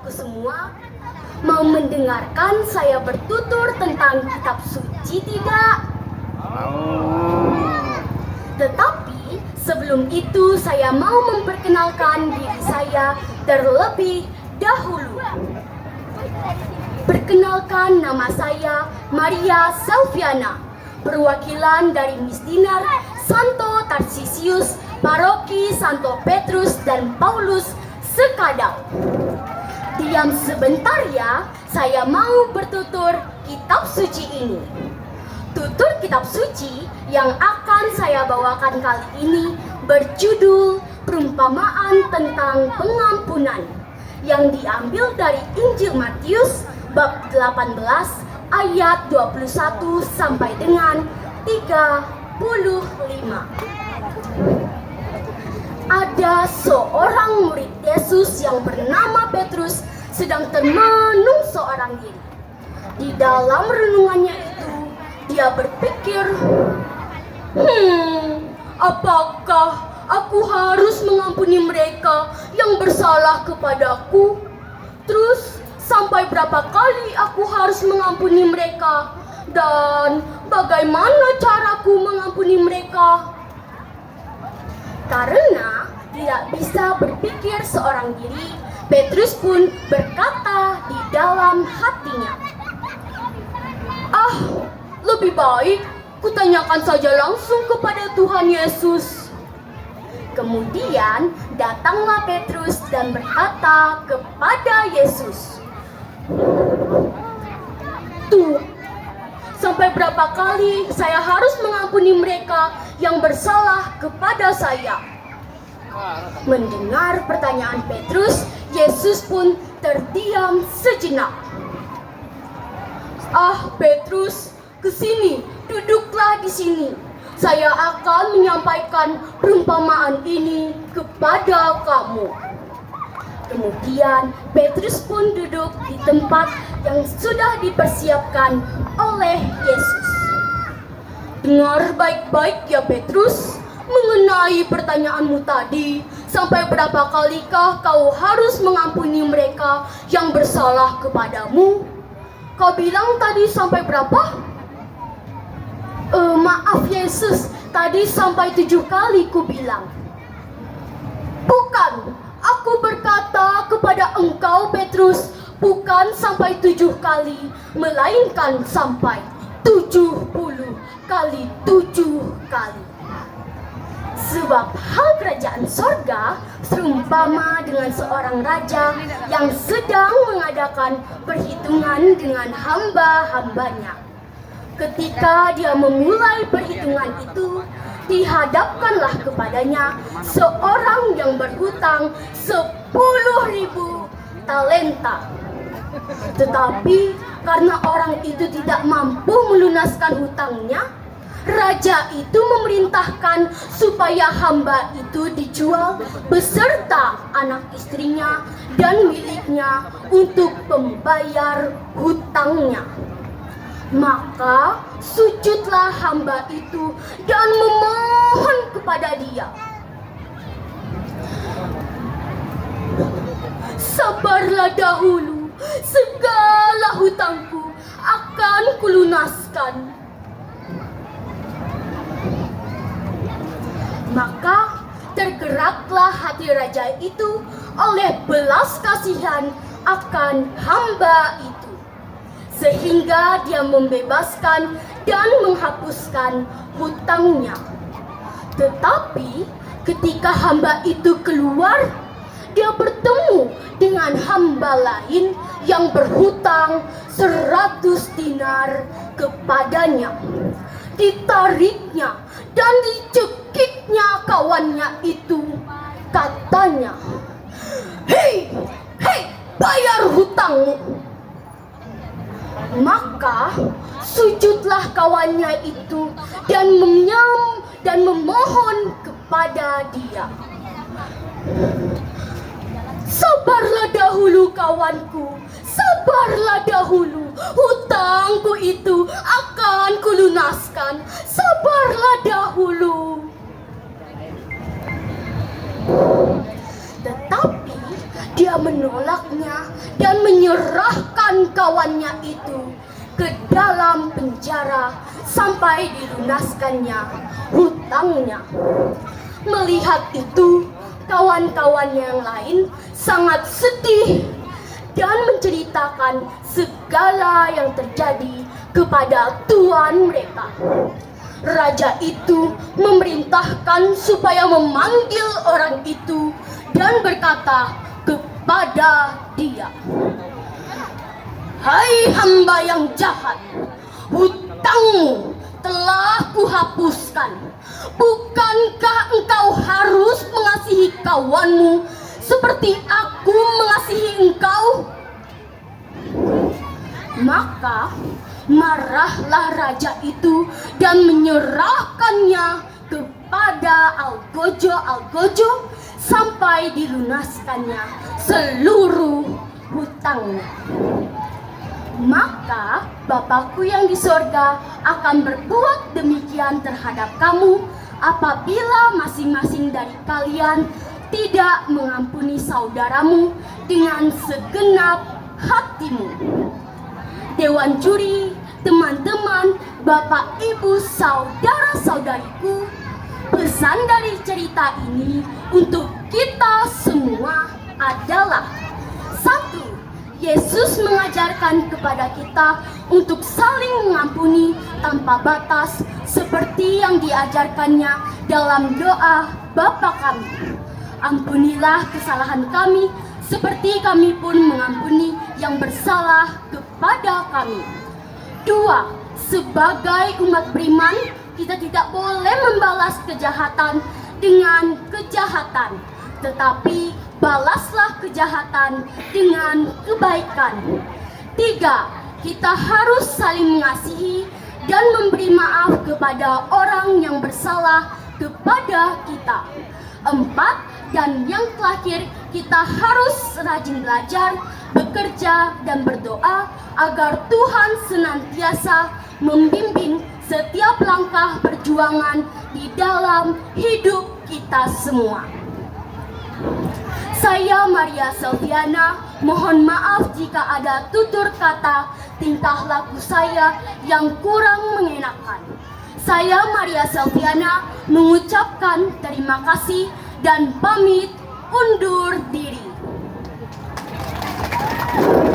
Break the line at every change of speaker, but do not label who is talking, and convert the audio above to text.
teman-temanku semua, mau mendengarkan saya bertutur tentang kitab suci tidak? Tetapi sebelum itu saya mau memperkenalkan diri saya terlebih dahulu. Perkenalkan, nama saya Maria Selviana, perwakilan dari Misdinar Santo Tarsisius, Paroki Santo Petrus dan Paulus Sekadau. Diam sebentar ya, saya mau bertutur kitab suci ini. Tutur kitab suci yang akan saya bawakan kali ini berjudul Perumpamaan tentang Pengampunan, yang diambil dari Injil Matius bab 18 ayat 21 sampai dengan 35. Ada seorang murid Yesus yang bernama Petrus sedang termenung seorang diri. Di dalam renungannya itu, dia berpikir, apakah aku harus mengampuni mereka yang bersalah kepadaku? Terus, sampai berapa kali aku harus mengampuni mereka? Dan bagaimana caraku mengampuni mereka? Karena tidak bisa berpikir seorang diri, Petrus pun berkata di dalam hatinya, lebih baik kutanyakan saja langsung kepada Tuhan Yesus. Kemudian datanglah Petrus dan berkata kepada Yesus, "Tuh, sampai berapa kali saya harus mengampuni mereka yang bersalah kepada saya?" Mendengar pertanyaan Petrus, Yesus pun terdiam sejenak. Petrus, kesini, duduklah di sini. Saya akan menyampaikan perumpamaan ini kepada kamu. Kemudian Petrus pun duduk di tempat yang sudah dipersiapkan oleh Yesus. Dengar baik-baik ya Petrus, mengenai pertanyaanmu tadi, sampai berapa kalikah kau harus mengampuni mereka yang bersalah kepadamu? Kau bilang tadi sampai berapa? Maaf Yesus, tadi sampai 7 kali ku bilang. Bukan, aku berkata kepada engkau Petrus, bukan sampai 7 kali, melainkan sampai 70 kali 7 kali. Sebab hal kerajaan sorga serumpama dengan seorang raja yang sedang mengadakan perhitungan dengan hamba-hambanya. Ketika dia memulai perhitungan itu, dihadapkanlah kepadanya seorang yang berhutang 10.000 talenta. Tetapi karena orang itu tidak mampu melunaskan hutangnya, raja itu memerintahkan supaya hamba itu dijual beserta anak istrinya dan miliknya untuk membayar hutangnya. Maka sujudlah hamba itu dan memohon kepada dia, "Sabarlah dahulu, segala hutangku akan kulunaskan." Maka tergeraklah hati raja itu oleh belas kasihan akan hamba itu, sehingga dia membebaskan dan menghapuskan hutangnya. Tetapi ketika hamba itu keluar, dia bertemu dengan hamba lain yang berhutang 100 dinar kepadanya. Ditariknya dan dicekiknya kawannya itu. Katanya, Hei, bayar hutangmu." Maka sujudlah kawannya itu dan memohon kepada dia, "Sabarlah dahulu kawanku, sabarlah dahulu, hutangku itu akan kulunaskan, sabarlah dahulu." Tetapi Dia menolaknya dan menyerahkan kawannya itu ke dalam penjara sampai dilunaskannya hutangnya. Melihat itu, kawan-kawannya yang lain sangat sedih dan menceritakan segala yang terjadi kepada tuan mereka. Raja itu memerintahkan supaya memanggil orang itu dan berkata kepada dia, "Hai hamba yang jahat, hutangmu telah kuhapuskan. Bukankah engkau harus mengasihi kawanmu seperti aku mengasihi engkau?" Maka marahlah raja itu dan menyerahkannya kepada Algojo sampai dilunaskannya seluruh hutangnya. Maka Bapakku yang di sorga akan berbuat demikian terhadap kamu apabila masing-masing dari kalian tidak mengampuni saudaramu dengan segenap hatimu. Dewan juri, teman-teman, Bapak, Ibu, saudara-saudariku, pesan dari cerita ini untuk kita semua adalah: 1. Yesus mengajarkan kepada kita untuk saling mengampuni tanpa batas seperti yang diajarkannya dalam doa Bapa kami. Ampunilah kesalahan kami seperti kami pun mengampuni yang bersalah kepada kami. 2. Sebagai umat beriman, kita tidak boleh membalas kejahatan dengan kejahatan, tetapi balaslah kejahatan dengan kebaikan. 3. Kita harus saling mengasihi dan memberi maaf kepada orang yang bersalah kepada kita. 4. Dan yang terakhir, kita harus rajin belajar, bekerja, dan berdoa agar Tuhan senantiasa membimbing setiap langkah perjuangan di dalam hidup kita semua. Saya Maria Selviana, mohon maaf jika ada tutur kata, tingkah laku saya yang kurang mengenakan. Saya Maria Selviana mengucapkan terima kasih dan pamit undur diri.